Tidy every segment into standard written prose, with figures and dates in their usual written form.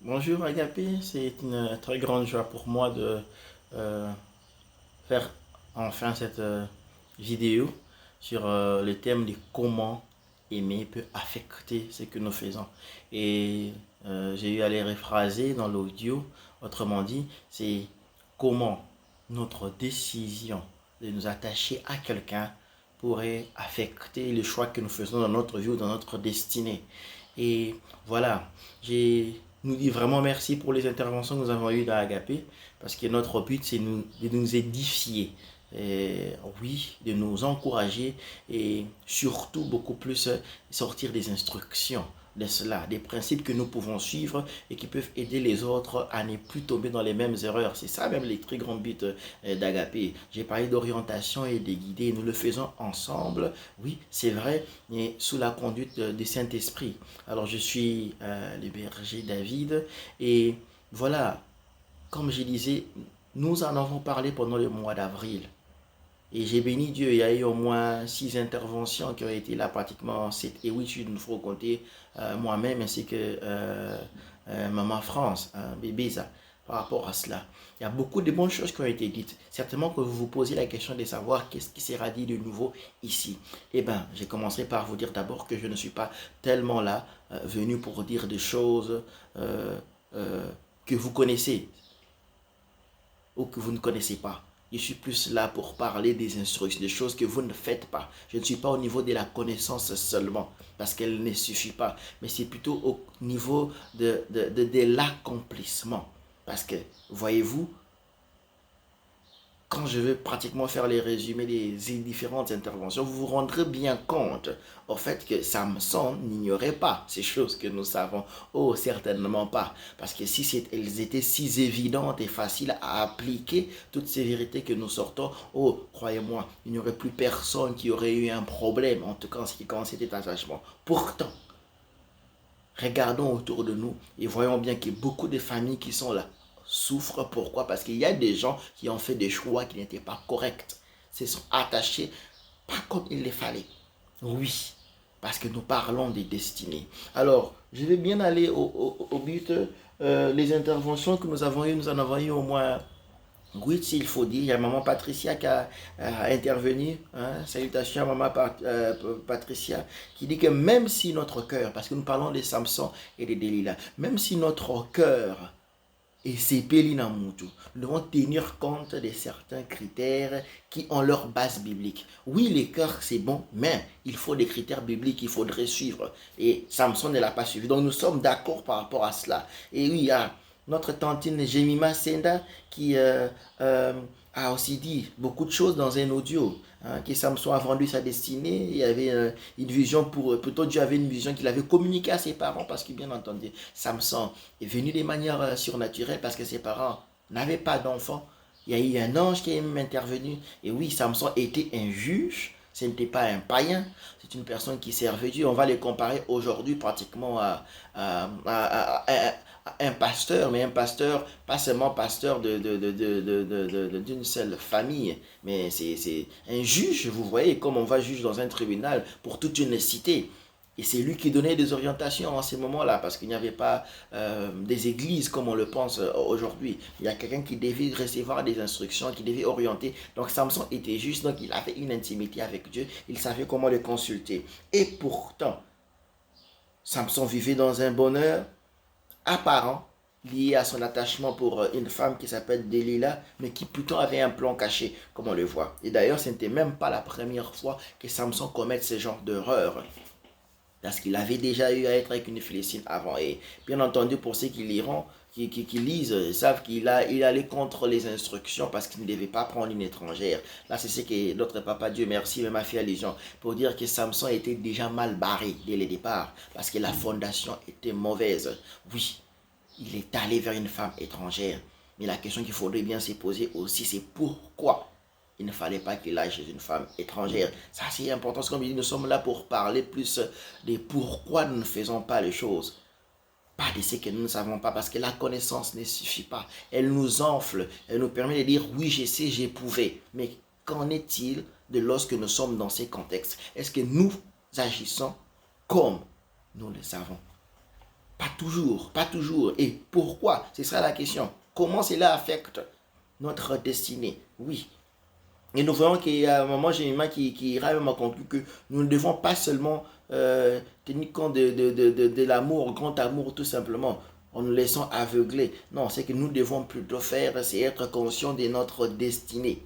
Bonjour Agapé, c'est une très grande joie pour moi de euh, faire enfin cette vidéo sur le thème de comment aimer peut affecter ce que nous faisons. Et j'ai eu à les réphraser dans l'audio, autrement dit, c'est comment notre décision de nous attacher à quelqu'un pourrait affecter le choix que nous faisons dans notre vie ou dans notre destinée. Et voilà, j'ai nous dit vraiment merci pour les interventions que nous avons eues dans Agapé, parce que notre but, c'est de nous édifier, oui, de nous encourager et surtout beaucoup plus sortir des instructions de cela, des principes que nous pouvons suivre et qui peuvent aider les autres à ne plus tomber dans les mêmes erreurs. C'est ça même les très grands buts d'Agapé. J'ai parlé d'orientation et de guider, nous le faisons ensemble, oui, c'est vrai, mais sous la conduite du Saint-Esprit. Alors je suis le berger David et voilà, comme je disais, nous en avons parlé pendant le mois d'avril. Et j'ai béni Dieu, il y a eu au moins 6 interventions qui ont été là, pratiquement 7 et 8, il nous faut compter moi-même ainsi que Maman France, bébé ça, par rapport à cela. Il y a beaucoup de bonnes choses qui ont été dites. Certainement que vous vous posez la question de savoir qu'est-ce qui sera dit de nouveau ici. Eh bien, je commencerai par vous dire d'abord que je ne suis pas tellement là, venu pour dire des choses euh, que vous connaissez ou que vous ne connaissez pas. Je suis plus là pour parler des instructions, des choses que vous ne faites pas. Je ne suis pas au niveau de la connaissance seulement, parce qu'elle ne suffit pas, mais c'est plutôt au niveau de l'accomplissement. Parce que, voyez-vous, quand je vais pratiquement faire les résumés des différentes interventions, vous vous rendrez bien compte au fait que Samson n'ignorait pas ces choses que nous savons. Oh, certainement pas. Parce que si elles étaient si évidentes et faciles à appliquer, toutes ces vérités que nous sortons, oh, croyez-moi, il n'y aurait plus personne qui aurait eu un problème, en tout cas en ce qui concerne cet attachement. Pourtant, regardons autour de nous et voyons bien qu'il y a beaucoup de familles qui sont là souffrent. Pourquoi? Parce qu'il y a des gens qui ont fait des choix qui n'étaient pas corrects. Se sont attachés pas comme il les fallait. Oui, parce que nous parlons des destinées. Alors, je vais bien aller au but. Les interventions que nous avons eues, nous en avons eu au moins oui, s'il faut dire, il y a maman Patricia qui a intervenu. Hein, salutations à maman Patricia, qui dit que même si notre cœur, parce que nous parlons de Samson et de Delilah, même si notre cœur est sépeli dans Moutou, nous devons tenir compte de certains critères qui ont leur base biblique. Oui, les cœurs c'est bon, mais il faut des critères bibliques qu'il faudrait suivre. Et Samson ne l'a pas suivi. Donc nous sommes d'accord par rapport à cela. Et oui, il y a notre tantine Jemima Senda qui a aussi dit beaucoup de choses dans un audio. Hein, que Samson a vendu sa destinée, il y avait une vision plutôt Dieu avait une vision qu'il avait communiquée à ses parents parce que bien entendu, Samson est venu de manière surnaturelle parce que ses parents n'avaient pas d'enfants. Il y a eu un ange qui est même intervenu. Et oui, Samson était un juge. Ce n'était pas un païen. C'est une personne qui servait Dieu. On va les comparer aujourd'hui pratiquement à un pasteur, mais un pasteur, pas seulement pasteur d'une seule famille, mais c'est un juge, vous voyez, comme on va juge dans un tribunal pour toute une cité. Et c'est lui qui donnait des orientations en ces moments-là, parce qu'il n'y avait pas des églises comme on le pense aujourd'hui. Il y a quelqu'un qui devait recevoir des instructions, qui devait orienter. Donc Samson était juste, donc il avait une intimité avec Dieu, il savait comment le consulter. Et pourtant, Samson vivait dans un bonheur apparent, lié à son attachement pour une femme qui s'appelle Delilah, mais qui plutôt avait un plan caché, comme on le voit. Et d'ailleurs, ce n'était même pas la première fois que Samson commette ce genre d'erreur. Parce qu'il avait déjà eu à être avec une Philistine avant. Et bien entendu, pour ceux qui liront, qui lisent, ils savent il allait contre les instructions parce qu'il ne devait pas prendre une étrangère. Là, c'est ce que notre papa, Dieu merci, m'a fait allusion. Pour dire que Samson était déjà mal barré dès le départ. Parce que la fondation était mauvaise. Oui, il est allé vers une femme étrangère. Mais la question qu'il faudrait bien se poser aussi, c'est pourquoi il ne fallait pas qu'il aille chez une femme étrangère. Ça, c'est important. Parce que comme je dis, nous sommes là pour parler plus de pourquoi nous ne faisons pas les choses. Pas de ce que nous ne savons pas. Parce que la connaissance ne suffit pas. Elle nous enfle. Elle nous permet de dire, oui, je sais, j'ai prouvé. Mais qu'en est-il de lorsque nous sommes dans ces contextes? Est-ce que nous agissons comme nous le savons? Pas toujours, pas toujours. Et pourquoi? C'est ça la question. Comment cela affecte notre destinée? Oui. Et nous voyons qu'il y a un moment, j'ai une main qui ira même à conclure que nous ne devons pas seulement tenir compte de l'amour, grand amour tout simplement, en nous laissant aveugler. Non, c'est que nous devons plutôt faire, c'est être conscients de notre destinée.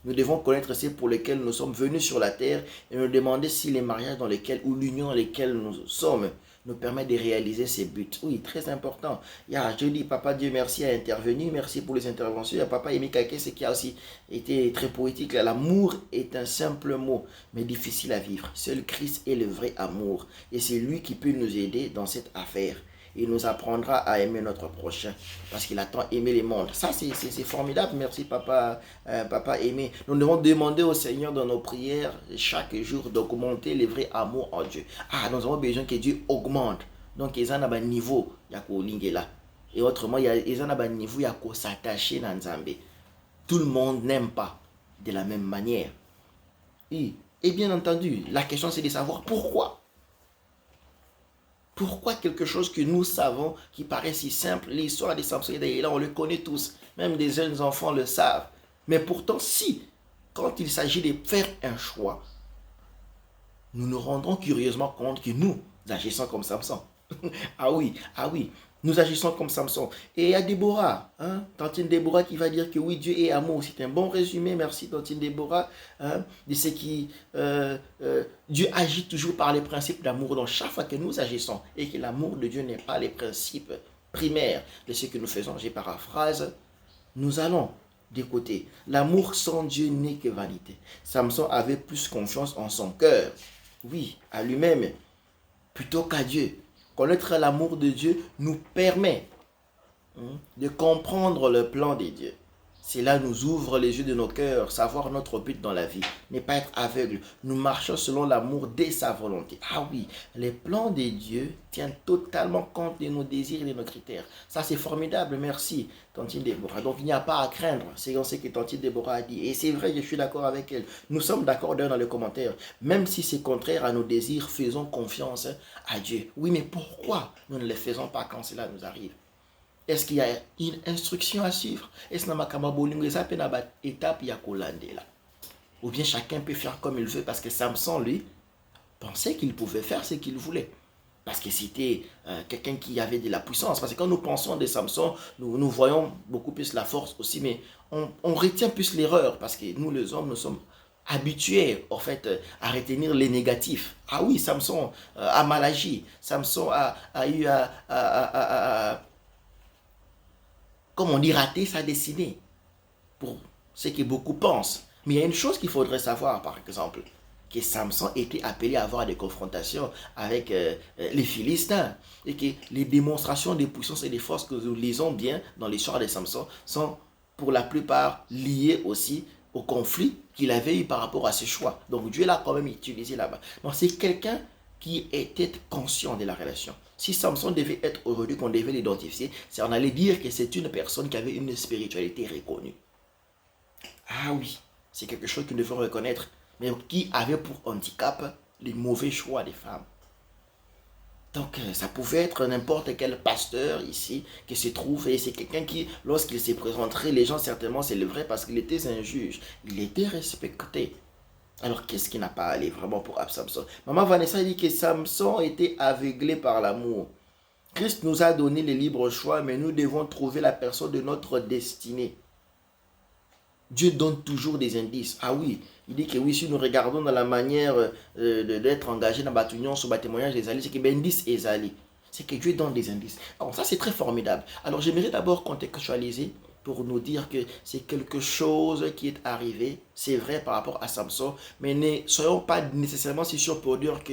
Nous devons connaître ceux pour lesquels nous sommes venus sur la terre et nous demander si les mariages dans lesquels ou l'union dans lesquels nous sommes nous permet de réaliser ces buts. Oui, très important. Je dis, Papa Dieu merci a intervenu, merci pour les interventions. Il y a Papa Emi Kake, ce qui a aussi été très poétique. L'amour est un simple mot, mais difficile à vivre. Seul Christ est le vrai amour et c'est lui qui peut nous aider dans cette affaire. Il nous apprendra à aimer notre prochain parce qu'il a tant aimé les mondes. Ça, c'est formidable. Merci, Papa Aimé. Nous devons demander au Seigneur dans nos prières chaque jour d'augmenter le vrai amour en Dieu. Nous avons besoin que Dieu augmente. Donc, ils ont un niveau, il y a là. Et autrement, ils ont un niveau, il y a s'attacher dans Nzambé. Tout le monde n'aime pas de la même manière. Et bien entendu, la question c'est de savoir pourquoi. Pourquoi quelque chose que nous savons, qui paraît si simple, l'histoire des Samson et Delilah, on le connaît tous, même des jeunes enfants le savent. Mais pourtant, si, quand il s'agit de faire un choix, nous nous rendrons curieusement compte que nous agissons comme Samson. Ah oui, nous agissons comme Samson. Et il y a Déborah, Tantine Déborah qui va dire que oui, Dieu est amour. C'est un bon résumé, merci Tantine Déborah, de ce qui... Dieu agit toujours par les principes d'amour dans chaque fois que nous agissons et que l'amour de Dieu n'est pas les principes primaires de ce que nous faisons. J'ai paraphrase, nous allons d'écouter. L'amour sans Dieu n'est que vanité. Samson avait plus confiance en son cœur, oui, à lui-même, plutôt qu'à Dieu. Connaître l'amour de Dieu nous permet de comprendre le plan de Dieu. Cela nous ouvre les yeux de nos cœurs, savoir notre but dans la vie, ne pas être aveugle. Nous marchons selon l'amour de sa volonté. Ah oui, les plans de Dieu tiennent totalement compte de nos désirs et de nos critères. Ça c'est formidable, merci Tantine Déborah. Donc il n'y a pas à craindre, c'est ce que Tantine Déborah a dit. Et c'est vrai, je suis d'accord avec elle. Nous sommes d'accord dans les commentaires. Même si c'est contraire à nos désirs, faisons confiance à Dieu. Oui, mais pourquoi nous ne le faisons pas quand cela nous arrive? Est-ce qu'il y a une instruction à suivre? Est-ce que étape là? Ou bien chacun peut faire comme il veut parce que Samson, lui, pensait qu'il pouvait faire ce qu'il voulait. Parce que c'était quelqu'un qui avait de la puissance. Parce que quand nous pensons de Samson, nous voyons beaucoup plus la force aussi, mais on retient plus l'erreur. Parce que nous, les hommes, nous sommes habitués, en fait, à retenir les négatifs. Ah oui, Samson a mal agi. Samson a eu comme on dit, rater sa destinée, pour ce que beaucoup pensent. Mais il y a une chose qu'il faudrait savoir, par exemple, que Samson était appelé à avoir des confrontations avec les Philistins, et que les démonstrations de puissance et de force que nous lisons bien dans l'histoire de Samson sont pour la plupart liées aussi au conflit qu'il avait eu par rapport à ses choix. Donc Dieu l'a quand même utilisé là-bas. Donc c'est quelqu'un qui était conscient de la relation. Si Samson devait être aujourd'hui, qu'on devait l'identifier, c'est on allait dire que c'est une personne qui avait une spiritualité reconnue. Ah oui, c'est quelque chose que nous devons reconnaître, mais qui avait pour handicap les mauvais choix des femmes. Donc ça pouvait être n'importe quel pasteur ici qui se trouve, et c'est quelqu'un qui, lorsqu'il se présenterait, les gens certainement s'élèveraient parce qu'il était un juge. Il était respecté. Alors, qu'est-ce qui n'a pas allé vraiment pour Samson? Maman Vanessa dit que Samson était aveuglé par l'amour. Christ nous a donné le libre choix, mais nous devons trouver la personne de notre destinée. Dieu donne toujours des indices. Ah oui, il dit que oui, si nous regardons dans la manière d'être engagé dans Batunion sur le témoignage des alliés, c'est que l'indice est allé. C'est que Dieu donne des indices. Alors ça, c'est très formidable. Alors, j'aimerais d'abord contextualiser pour nous dire que c'est quelque chose qui est arrivé, c'est vrai par rapport à Samson, mais ne soyons pas nécessairement si sûrs pour dire que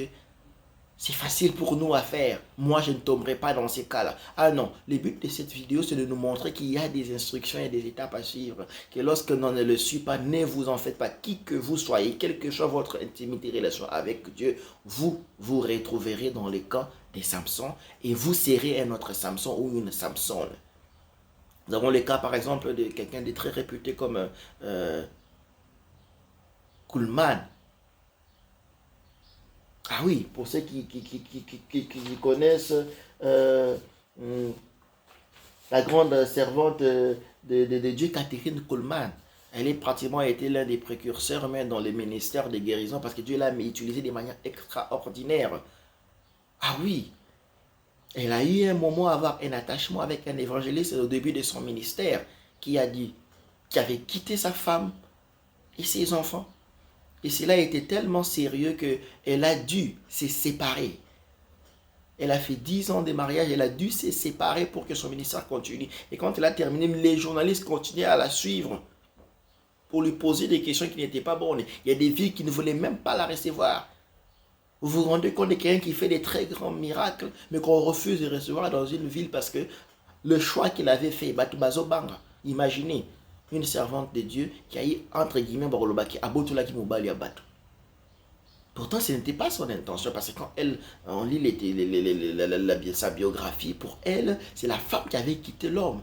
c'est facile pour nous à faire. Moi, je ne tomberai pas dans ces cas-là. Ah non, le but de cette vidéo, c'est de nous montrer qu'il y a des instructions et des étapes à suivre. Que lorsque l'on ne le suit pas, ne vous en faites pas. Qui que vous soyez, quelle que soit votre intimité, relation avec Dieu, vous vous retrouverez dans le camp des Samson et vous serez un autre Samson ou une Samson. Nous avons le cas, par exemple, de quelqu'un de très réputé comme Kuhlman. Ah oui, pour ceux qui connaissent, euh, hum, la grande servante de Dieu, Catherine Coleman. Elle est pratiquement été l'un des précurseurs même dans le ministère de guérison parce que Dieu l'a utilisé de manière extraordinaire. Ah oui, elle a eu un moment à avoir un attachement avec un évangéliste au début de son ministère qui a dit, qui avait quitté sa femme et ses enfants. Et cela était tellement sérieux qu'elle a dû se séparer. Elle a fait 10 ans de mariage, elle a dû se séparer pour que son ministère continue. Et quand elle a terminé, les journalistes continuaient à la suivre pour lui poser des questions qui n'étaient pas bonnes. Il y a des villes qui ne voulaient même pas la recevoir. Vous vous rendez compte de quelqu'un qui fait des très grands miracles, mais qu'on refuse de recevoir dans une ville parce que le choix qu'il avait fait, Batubazo Banga. Imaginez une servante de Dieu qui a eu, entre guillemets, Barolobaki, Abotulaki Mobali Abatu. Pourtant, ce n'était pas son intention, parce que quand on lit sa biographie, pour elle, c'est la femme qui avait quitté l'homme.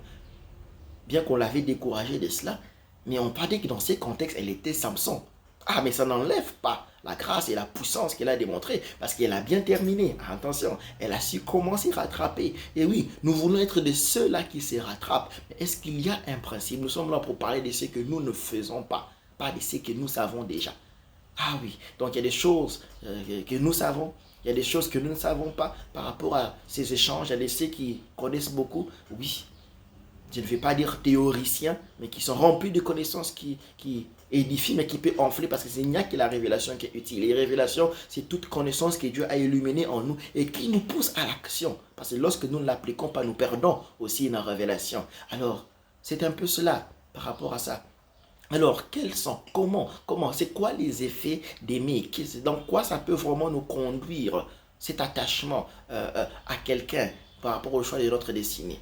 Bien qu'on l'avait découragée de cela, mais on parlait que dans ces contextes, elle était Samson. Ah, mais ça n'enlève pas la grâce et la puissance qu'elle a démontrée, parce qu'elle a bien terminé. Attention, elle a su comment s'y rattraper. Et oui, nous voulons être de ceux-là qui se rattrapent. Mais est-ce qu'il y a un principe? Nous sommes là pour parler de ce que nous ne faisons pas de ce que nous savons déjà. Ah oui, donc il y a des choses que nous savons, il y a des choses que nous ne savons pas par rapport à ces échanges. Il y a des ceux qui connaissent beaucoup, oui, je ne vais pas dire théoriciens, mais qui sont remplis de connaissances qui édifient, mais qui peuvent enfler, parce qu'il n'y a que la révélation qui est utile. Les révélations, c'est toute connaissance que Dieu a illuminée en nous et qui nous pousse à l'action. Parce que lorsque nous ne l'appliquons pas, nous perdons aussi une révélation. Alors, c'est un peu cela par rapport à ça. Alors, quels sont, comment, c'est quoi les effets d'aimer? Dans quoi ça peut vraiment nous conduire, cet attachement à quelqu'un par rapport au choix de notre destinée?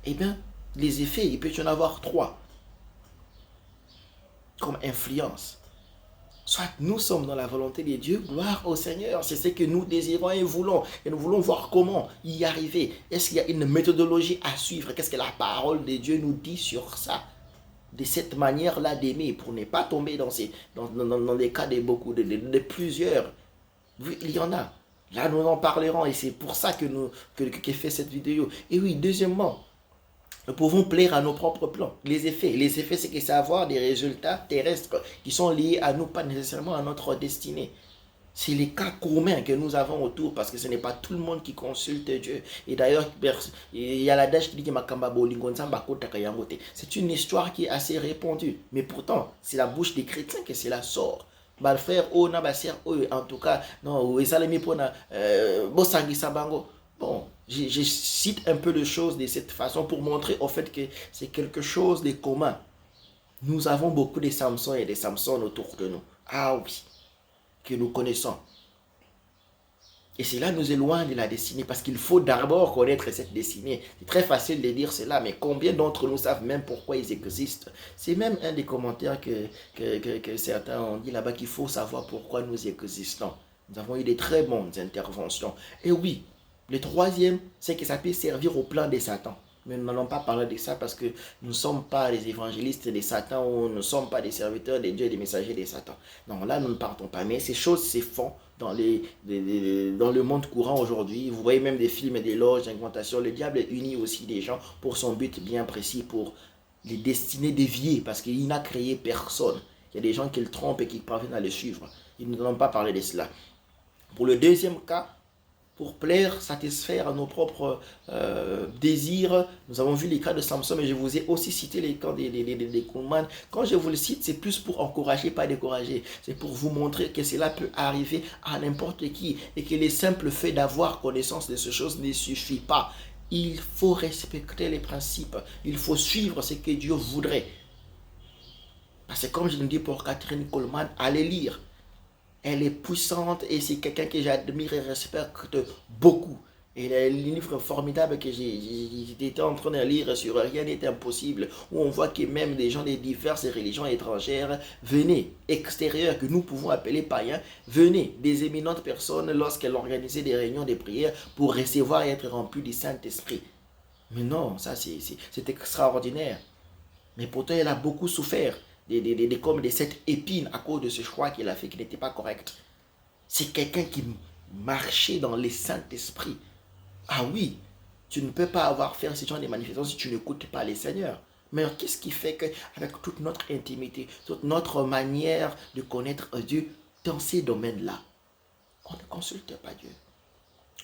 Eh bien, les effets, il peut y en avoir 3 comme influence. Soit nous sommes dans la volonté de Dieu, gloire au Seigneur, c'est ce que nous désirons et voulons. Et nous voulons voir comment y arriver. Est-ce qu'il y a une méthodologie à suivre? Qu'est-ce que la parole de Dieu nous dit sur ça? De cette manière-là d'aimer, pour ne pas tomber dans les cas de beaucoup, de plusieurs. Oui, il y en a. Là, nous en parlerons et c'est pour ça que fait cette vidéo. Et oui, deuxièmement, nous pouvons plaire à nos propres plans. Les effets, c'est que c'est avoir des résultats terrestres qui sont liés à nous, pas nécessairement à notre destinée. C'est les cas communs que nous avons autour, parce que ce n'est pas tout le monde qui consulte Dieu. Et d'ailleurs, il y a l'adage qui dit que c'est une histoire qui est assez répandue. Mais pourtant, c'est la bouche des chrétiens que cela sort. En tout cas, non, bon, je cite un peu de choses de cette façon pour montrer au fait que c'est quelque chose de commun. Nous avons beaucoup de Samson et de Samson autour de nous. Ah oui, que nous connaissons. Et cela nous éloigne de la destinée, parce qu'il faut d'abord connaître cette destinée. C'est très facile de dire cela, mais combien d'entre nous savent même pourquoi ils existent? C'est même un des commentaires que certains ont dit là-bas, qu'il faut savoir pourquoi nous existons. Nous avons eu des très bonnes interventions. Et oui, le troisième, c'est que ça peut servir au plan de Satan. Mais nous n'allons pas parler de ça parce que nous ne sommes pas les évangélistes de Satan, ou nous ne sommes pas des serviteurs de Dieu et des messagers de Satan. Non, là nous ne partons pas. Mais ces choses se font dans le monde courant aujourd'hui. Vous voyez même des films et des loges d'incantation. Le diable unit aussi des gens pour son but bien précis, pour les destiner déviées, parce qu'il n'a créé personne. Il y a des gens qui le trompent et qui parviennent à le suivre. Ils ne n'allons pas parler de cela. Pour le deuxième cas, pour plaire, satisfaire à nos propres désirs. Nous avons vu les cas de Samson, mais je vous ai aussi cité les cas des Coleman. Quand je vous le cite, c'est plus pour encourager, pas décourager. C'est pour vous montrer que cela peut arriver à n'importe qui, et que le simple fait d'avoir connaissance de ces choses ne suffit pas. Il faut respecter les principes. Il faut suivre ce que Dieu voudrait. Parce que comme je le dis pour Catherine Coleman, allez lire. Elle est puissante et c'est quelqu'un que j'admire et respecte beaucoup. Et il y a un livre formidable que j'étais en train de lire sur Rien n'est impossible, où on voit que même des gens de diverses religions étrangères venaient, extérieures, que nous pouvons appeler païens, venaient, des éminentes personnes, lorsqu'elles organisaient des réunions de prière pour recevoir et être remplis du Saint-Esprit. Mais non, ça c'est extraordinaire. Mais pourtant, elle a beaucoup souffert. Comme de cette épine à cause de ce choix qu'il a fait qui n'était pas correct. C'est quelqu'un qui marchait dans le Saint-Esprit. Ah oui, Tu ne peux pas avoir faire ce genre de manifestations si tu n'écoutes pas les seigneurs. Mais qu'est-ce qui fait qu'avec toute notre intimité, toute notre manière de connaître Dieu dans ces domaines-là, on ne consulte pas Dieu?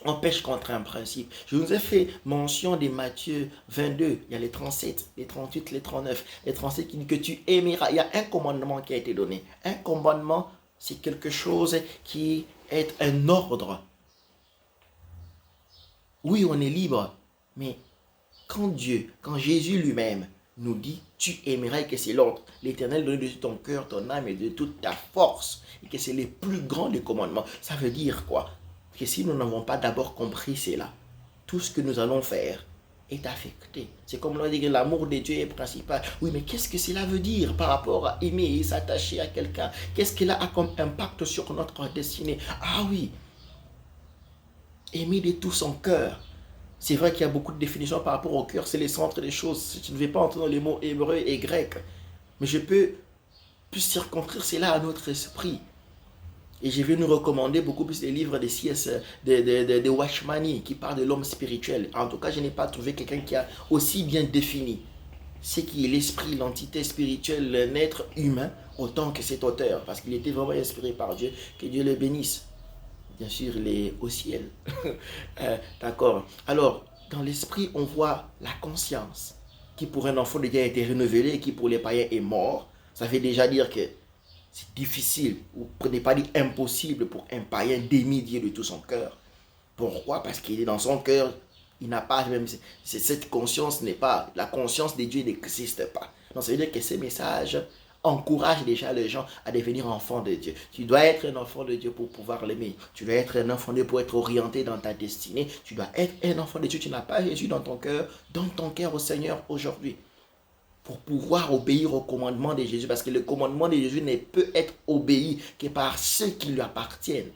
On pêche contre un principe. Je vous ai fait mention de Matthieu 22. Il y a les 37, les 38, les 39. Les 37 qui dit que tu aimeras. Il y a un commandement qui a été donné. Un commandement, c'est quelque chose qui est un ordre. Oui, on est libre. Mais quand Jésus lui-même nous dit, tu aimeras, et que c'est l'ordre, l'Éternel donne de ton cœur, ton âme et de toute ta force, et que c'est les plus grands des commandements. Ça veut dire quoi? Que si nous n'avons pas d'abord compris cela, tout ce que nous allons faire est affecté. C'est comme l'on dit que l'amour de Dieu est principal. Oui, mais qu'est-ce que cela veut dire par rapport à aimer et s'attacher à quelqu'un? Qu'est-ce qu'il a comme impact sur notre destinée? Ah oui, aimer de tout son cœur. C'est vrai qu'il y a beaucoup de définitions par rapport au cœur, c'est le centre des choses. Je ne vais pas entrer dans les mots hébreux et grecs, mais je peux plus circonscrire cela à notre esprit. Et je vais nous recommander beaucoup plus les livres de C.S. de Washmani qui parlent de l'homme spirituel. En tout cas, je n'ai pas trouvé quelqu'un qui a aussi bien défini ce qui est l'esprit, l'entité spirituelle, l'être humain, autant que cet auteur, parce qu'il était vraiment inspiré par Dieu. Que Dieu le bénisse. Bien sûr, il est au ciel. D'accord. Alors, dans l'esprit, on voit la conscience, qui pour un enfant de Dieu a été renouvelée et qui pour les païens est mort. Ça veut déjà dire que c'est difficile, ou pour ne pas dire impossible pour un païen d'aimer Dieu de tout son cœur. Pourquoi? Parce qu'il est dans son cœur, il n'a pas même, cette conscience n'est pas, la conscience de Dieu n'existe pas. Donc ça veut dire que ces messages encouragent déjà les gens à devenir enfants de Dieu. Tu dois être un enfant de Dieu pour pouvoir l'aimer. Tu dois être un enfant de Dieu pour être orienté dans ta destinée. Tu dois être un enfant de Dieu. Tu n'as pas Jésus dans ton cœur. Donne ton cœur au Seigneur aujourd'hui, pour pouvoir obéir au commandement de Jésus, parce que le commandement de Jésus ne peut être obéi que par ceux qui lui appartiennent.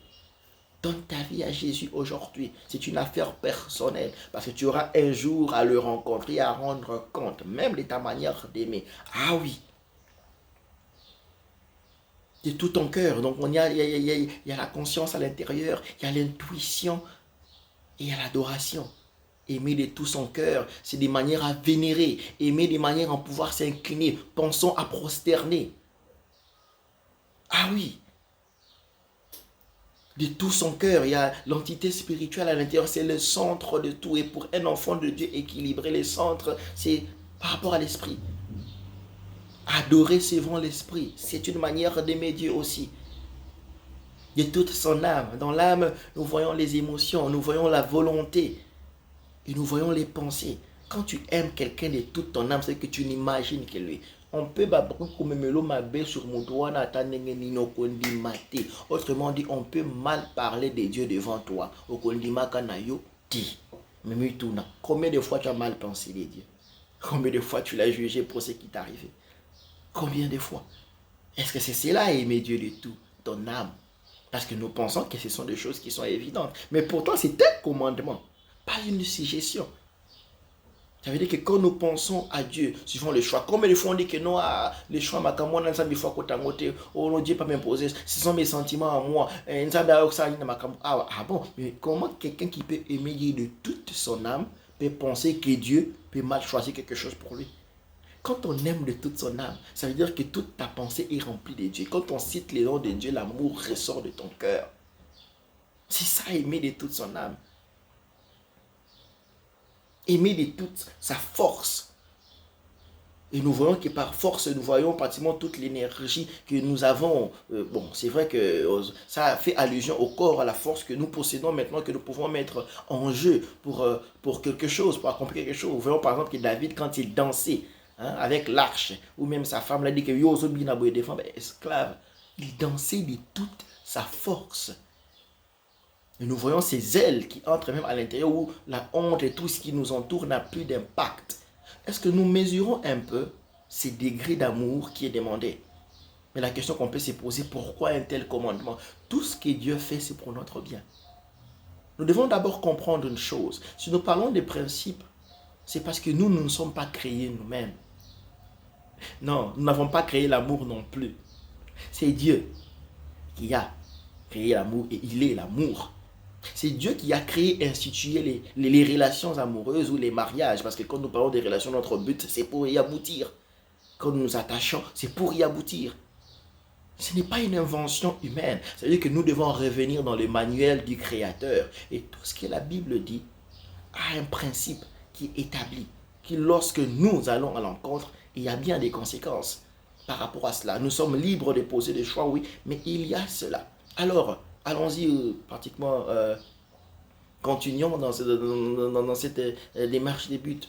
Donne ta vie à Jésus aujourd'hui. C'est une affaire personnelle, parce que tu auras un jour à le rencontrer, à rendre compte, même de ta manière d'aimer. Ah oui, de tout ton cœur. Donc il y a la conscience à l'intérieur, il y a l'intuition et il y a l'adoration. Aimer de tout son cœur, c'est des manières à vénérer. Aimer des manières à pouvoir s'incliner. Pensons à prosterner. Ah oui. De tout son cœur, il y a l'entité spirituelle à l'intérieur. C'est le centre de tout. Et pour un enfant de Dieu équilibré, le centre, c'est par rapport à l'esprit. Adorer suivant l'esprit, c'est une manière d'aimer Dieu aussi. De toute son âme. Dans l'âme, nous voyons les émotions, nous voyons la volonté. Et nous voyons les pensées. Quand tu aimes quelqu'un de toute ton âme, c'est que tu n'imagines que lui. On peut autrement dit, on peut mal parler de Dieu devant toi. Combien de fois tu as mal pensé de Dieu? Combien de fois tu l'as jugé pour ce qui t'est arrivé? Combien de fois? Est-ce que c'est cela, aimer Dieu de tout ton âme? Parce que nous pensons que ce sont des choses qui sont évidentes. Mais pourtant, c'est un commandement, pas une suggestion. Ça veut dire que quand nous pensons à Dieu, suivant le choix, comme les fois on dit que non, les choix, oh, Dieu pas m'imposer, ce sont mes sentiments à moi. Ah bon, mais comment quelqu'un qui peut aimer Dieu de toute son âme peut penser que Dieu peut mal choisir quelque chose pour lui? Quand on aime de toute son âme, ça veut dire que toute ta pensée est remplie de Dieu. Quand on cite les noms de Dieu, l'amour ressort de ton cœur. C'est ça, aimer de toute son âme. Aimer de toute sa force. Et nous voyons que par force, nous voyons pratiquement toute l'énergie que nous avons. Bon, c'est vrai que ça fait allusion au corps, à la force que nous possédons maintenant, que nous pouvons mettre en jeu pour quelque chose, pour accomplir quelque chose. Nous voyons par exemple que David, quand il dansait avec l'arche, ou même sa femme l'a dit que Yozo Binaboye des femmes esclaves, il dansait de toute sa force. Et nous voyons ces ailes qui entrent même à l'intérieur où la honte et tout ce qui nous entoure n'a plus d'impact. Est-ce que nous mesurons un peu ces degrés d'amour qui est demandé? Mais la question qu'on peut se poser, pourquoi un tel commandement? Tout ce que Dieu fait, c'est pour notre bien. Nous devons d'abord comprendre une chose. Si nous parlons des principes, c'est parce que nous ne sommes pas créés nous-mêmes. Non, nous n'avons pas créé l'amour non plus. C'est Dieu qui a créé l'amour et il est l'amour. C'est Dieu qui a créé et institué les relations amoureuses ou les mariages. Parce que quand nous parlons des relations, notre but, c'est pour y aboutir. Quand nous nous attachons, c'est pour y aboutir. Ce n'est pas une invention humaine. C'est-à-dire que nous devons revenir dans le manuel du Créateur. Et tout ce que la Bible dit a un principe qui est établi. Qui lorsque nous allons à l'encontre, il y a bien des conséquences par rapport à cela. Nous sommes libres de poser des choix, oui, mais il y a cela. Alors, allons-y pratiquement, continuons dans cette démarche des buts.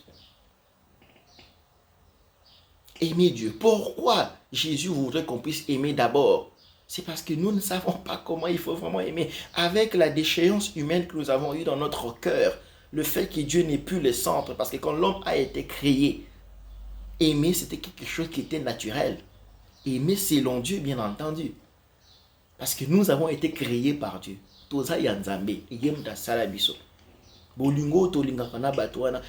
Aimer Dieu. Pourquoi Jésus voudrait qu'on puisse aimer d'abord? C'est parce que nous ne savons pas comment il faut vraiment aimer. Avec la déchéance humaine que nous avons eue dans notre cœur, le fait que Dieu n'est plus le centre, parce que quand l'homme a été créé, aimer c'était quelque chose qui était naturel. Aimer selon Dieu, bien entendu. Parce que nous avons été créés par Dieu.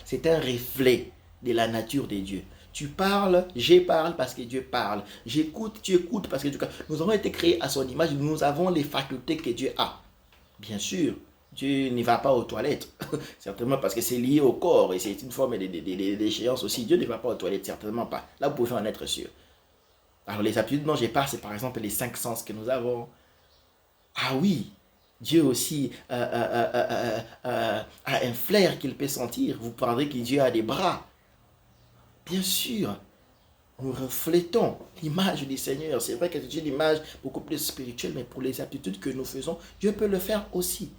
C'est un reflet de la nature de Dieu. Tu parles, je parle parce que Dieu parle. J'écoute, tu écoutes parce que Dieu parle. Nous avons été créés à son image, nous avons les facultés que Dieu a. Bien sûr, Dieu n'y va pas aux toilettes, certainement parce que c'est lié au corps et c'est une forme d'échéance aussi. Dieu ne va pas aux toilettes, certainement pas. Là, vous pouvez en être sûr. Alors, les aptitudes dont je parle, c'est par exemple les 5 sens que nous avons. Ah oui, Dieu aussi a un flair qu'il peut sentir. Vous parlerez que Dieu a des bras. Bien sûr, nous reflétons l'image du Seigneur. C'est vrai que c'est une image beaucoup plus spirituelle, mais pour les aptitudes que nous faisons, Dieu peut le faire aussi.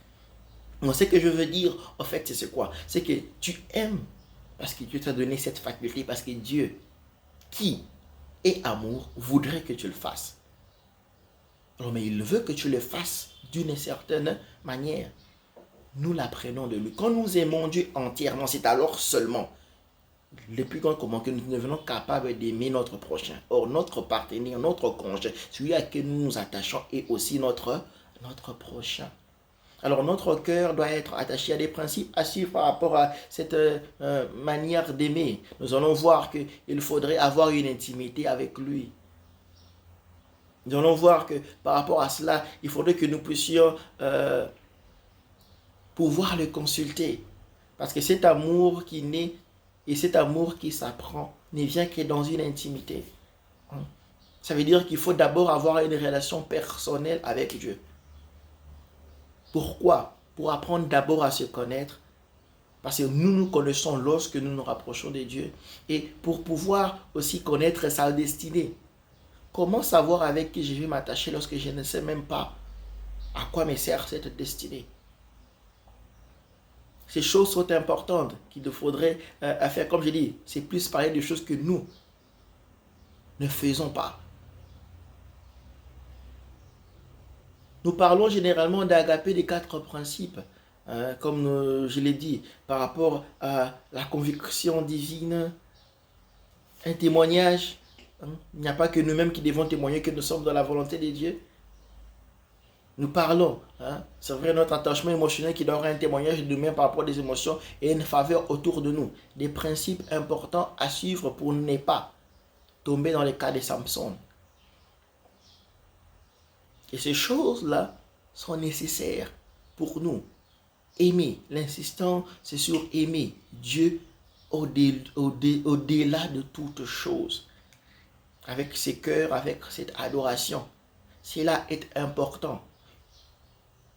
Donc, ce que je veux dire, en fait, c'est quoi? C'est que tu aimes parce que Dieu t'a donné cette faculté, parce que Dieu, qui est amour, voudrait que tu le fasses. Alors, mais il veut que tu le fasses d'une certaine manière. Nous l'apprenons de lui. Quand nous aimons Dieu entièrement, c'est alors seulement le plus grand comment que nous devenons capables d'aimer notre prochain. Or, notre partenaire, notre conjoint, celui à qui nous nous attachons est aussi notre prochain. Alors, notre cœur doit être attaché à des principes à suivre par rapport à cette manière d'aimer. Nous allons voir qu'il faudrait avoir une intimité avec lui. Nous allons voir que par rapport à cela, il faudrait que nous puissions pouvoir le consulter. Parce que cet amour qui naît et cet amour qui s'apprend ne vient que dans une intimité. Ça veut dire qu'il faut d'abord avoir une relation personnelle avec Dieu. Pourquoi? Pour apprendre d'abord à se connaître. Parce que nous nous connaissons lorsque nous nous rapprochons de Dieu. Et pour pouvoir aussi connaître sa destinée. Comment savoir avec qui je vais m'attacher lorsque je ne sais même pas à quoi me sert cette destinée? Ces choses sont importantes qu'il nous faudrait faire. Comme je dis, c'est plus parler de choses que nous ne faisons pas. Nous parlons généralement d'agapé des 4 principes, comme je l'ai dit, par rapport à la conviction divine, un témoignage. Il n'y a pas que nous-mêmes qui devons témoigner que nous sommes dans la volonté de Dieu. Nous parlons, c'est vrai, notre attachement émotionnel qui doit avoir un témoignage de nous-mêmes par rapport à des émotions et une faveur autour de nous. Des principes importants à suivre pour ne pas tomber dans les cas de Samson. Et ces choses-là sont nécessaires pour nous. Aimer, l'insistant, c'est sur aimer Dieu au-delà de toutes choses. Avec ses cœurs, avec cette adoration. Cela est important.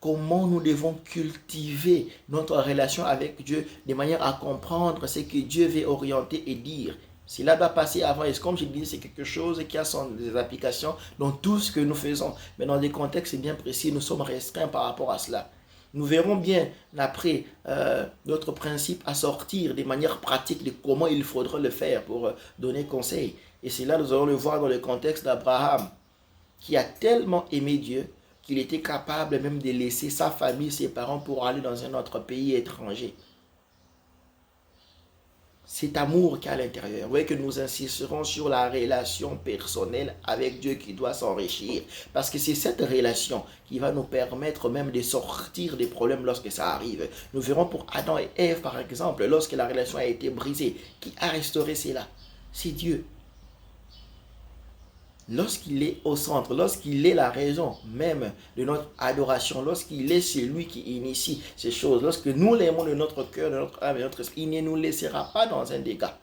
Comment nous devons cultiver notre relation avec Dieu de manière à comprendre ce que Dieu veut orienter et dire. Cela doit passer avant. Et comme je dis, c'est quelque chose qui a des applications dans tout ce que nous faisons. Mais dans des contextes bien précis, nous sommes restreints par rapport à cela. Nous verrons bien après d'autres principes à sortir de manière pratique de comment il faudra le faire pour donner conseil. Et c'est là nous allons le voir dans le contexte d'Abraham, qui a tellement aimé Dieu qu'il était capable même de laisser sa famille, ses parents pour aller dans un autre pays étranger. Cet amour qu'il y a à l'intérieur. Vous voyez que nous insisterons sur la relation personnelle avec Dieu qui doit s'enrichir. Parce que c'est cette relation qui va nous permettre même de sortir des problèmes lorsque ça arrive. Nous verrons pour Adam et Ève par exemple, lorsque la relation a été brisée. Qui a restauré cela? C'est Dieu. lorsqu'il est au centre, lorsqu'il est la raison même de notre adoration, lorsqu'il est celui qui initie ces choses, lorsque nous l'aimons de notre cœur, de notre âme et de notre esprit, il ne nous laissera pas dans un dégât.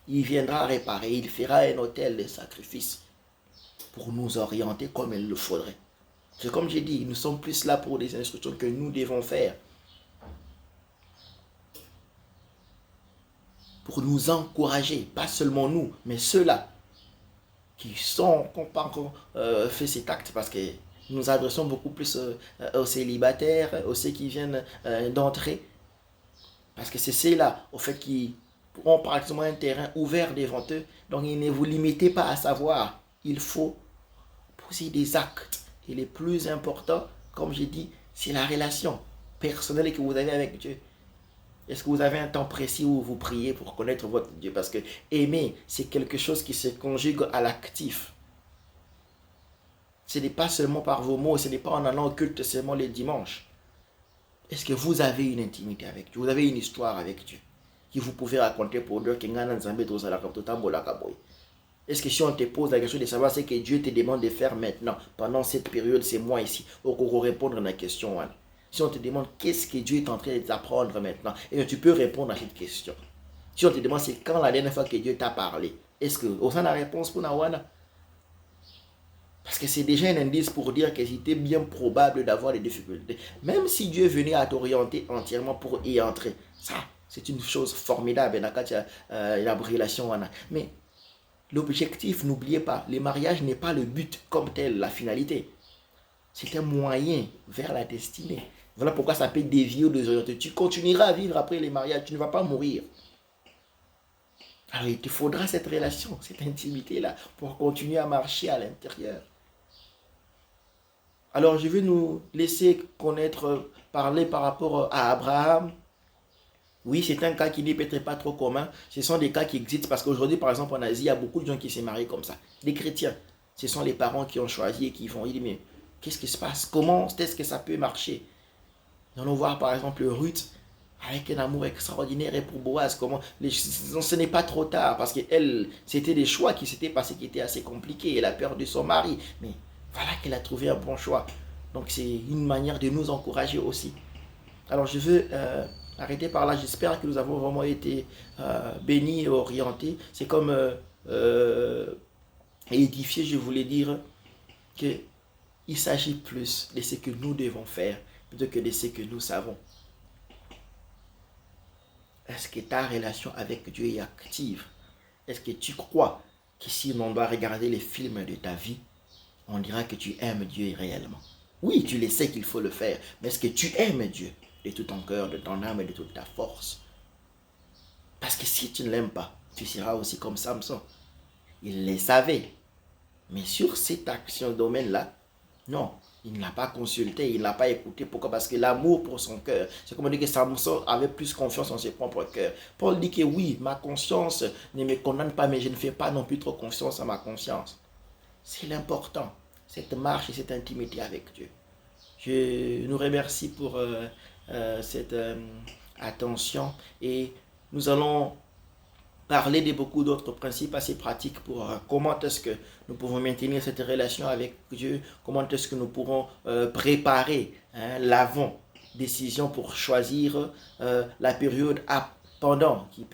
Il viendra réparer, il fera un autel de sacrifice pour nous orienter comme il le faudrait. C'est comme j'ai dit, nous sommes plus là pour des instructions que nous devons faire. Pour nous encourager, pas seulement nous, mais ceux-là qui n'ont pas encore fait cet acte, parce que nous adressons beaucoup plus aux célibataires, aux ceux qui viennent d'entrer, parce que c'est ceux-là, au fait, qui ont pratiquement un terrain ouvert devant eux, donc ne vous limitez pas à savoir, il faut poser des actes, et le plus important, comme j'ai dit, c'est la relation personnelle que vous avez avec Dieu. Est-ce que vous avez un temps précis où vous priez pour connaître votre Dieu? Parce que aimer, c'est quelque chose qui se conjugue à l'actif. Ce n'est pas seulement par vos mots, ce n'est pas en allant au culte seulement les dimanches. Est-ce que vous avez une intimité avec Dieu? Vous avez une histoire avec Dieu que vous pouvez raconter pour dire que est-ce que si on te pose la question de savoir ce que Dieu te demande de faire maintenant, pendant cette période, ces mois ici, on va répondre à la question. Si on te demande qu'est-ce que Dieu est en train d'apprendre maintenant, et tu peux répondre à cette question. Si on te demande c'est quand la dernière fois que Dieu t'a parlé, est-ce que on a la réponse pour Nawana? Parce que c'est déjà un indice pour dire que c'était bien probable d'avoir des difficultés. Même si Dieu venait à t'orienter entièrement pour y entrer, ça, c'est une chose formidable. Mais l'objectif, n'oubliez pas, le mariage n'est pas le but comme tel, la finalité. C'est un moyen vers la destinée. Voilà pourquoi ça peut dévier ou désorienter. Tu continueras à vivre après les mariages, tu ne vas pas mourir. Alors il te faudra cette relation, cette intimité-là, pour continuer à marcher à l'intérieur. Alors je vais nous laisser parler par rapport à Abraham. Oui, c'est un cas qui n'est peut-être pas trop commun. Ce sont des cas qui existent parce qu'aujourd'hui, par exemple, en Asie, il y a beaucoup de gens qui se marient comme ça. Des chrétiens. Ce sont les parents qui ont choisi et qui vont dire, mais qu'est-ce qui se passe? Comment est-ce que ça peut marcher? Nous allons voir par exemple Ruth avec un amour extraordinaire et pour Boaz. Ce n'est pas trop tard parce que c'était des choix qui s'étaient passés qui étaient assez compliqués. Elle a perdu son mari. Mais voilà qu'elle a trouvé un bon choix. Donc c'est une manière de nous encourager aussi. Alors je veux arrêter par là. J'espère que nous avons vraiment été bénis et orientés. C'est comme édifiés, je voulais dire que il s'agit plus de ce que nous devons faire plutôt que de ce que nous savons. Est-ce que ta relation avec Dieu est active? Est-ce que tu crois que si on doit regarder les films de ta vie, on dira que tu aimes Dieu réellement? Oui, tu le sais qu'il faut le faire, mais est-ce que tu aimes Dieu de tout ton cœur, de ton âme et de toute ta force? Parce que si tu ne l'aimes pas, tu seras aussi comme Samson. Il le savait, mais sur cette action domaine-là, non, il ne l'a pas consulté, il ne l'a pas écouté. Pourquoi? Parce que l'amour pour son cœur, c'est comme on dit que Samson avait plus confiance en ses propres cœurs. Paul dit que oui, ma conscience ne me condamne pas, mais je ne fais pas non plus trop confiance à ma conscience. C'est l'important, cette marche et cette intimité avec Dieu. Je nous remercie pour cette attention et nous allons parler de beaucoup d'autres principes assez pratiques pour comment est-ce que nous pouvons maintenir cette relation avec Dieu, comment est-ce que nous pourrons préparer l'avant-décision pour choisir la période pendant, qui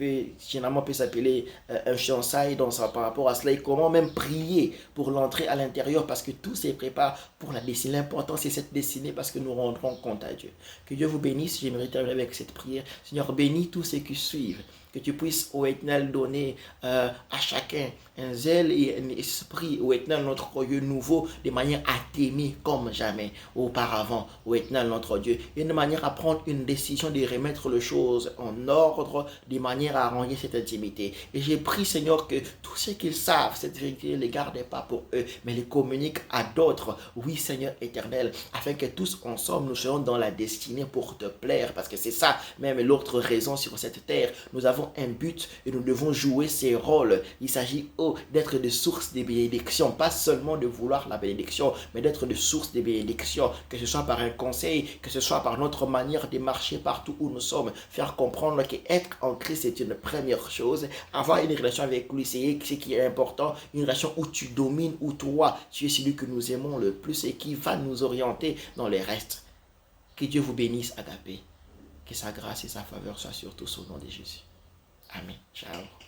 généralement peut s'appeler un fiançailles par rapport à cela, et comment même prier pour l'entrée à l'intérieur, parce que tout se prépare pour la destinée. L'important, c'est cette destinée, parce que nous rendrons compte à Dieu. Que Dieu vous bénisse. J'aimerais terminer avec cette prière. Seigneur, bénis tous ceux qui suivent. Que tu puisses, ô Éternel, donner à chacun un zèle et un esprit, ô Éternel, notre Dieu nouveau, de manière à t'aimer comme jamais auparavant, ô Éternel, notre Dieu. Et de manière à prendre une décision de remettre les choses en ordre, de manière à arranger cette intimité. Et j'ai prié, Seigneur, que tous ceux qui savent cette vérité ne les gardent pas pour eux, mais les communiquent à d'autres. Oui, Seigneur éternel, afin que tous ensemble, nous soyons dans la destinée pour te plaire, parce que c'est ça, même l'autre raison sur cette terre. Nous avons un but et nous devons jouer ces rôles. Il s'agit d'être des sources de bénédiction, pas seulement de vouloir la bénédiction, mais d'être des sources de bénédiction, que ce soit par un conseil, que ce soit par notre manière de marcher partout où nous sommes, faire comprendre qu'être être en Christ, c'est une première chose. Avoir une relation avec lui, c'est ce qui est important. Une relation où tu domines, où toi, tu es celui que nous aimons le plus et qui va nous orienter dans les restes. Que Dieu vous bénisse, Agapé. Que sa grâce et sa faveur soient sur tous au nom de Jésus. Amen. Ciao.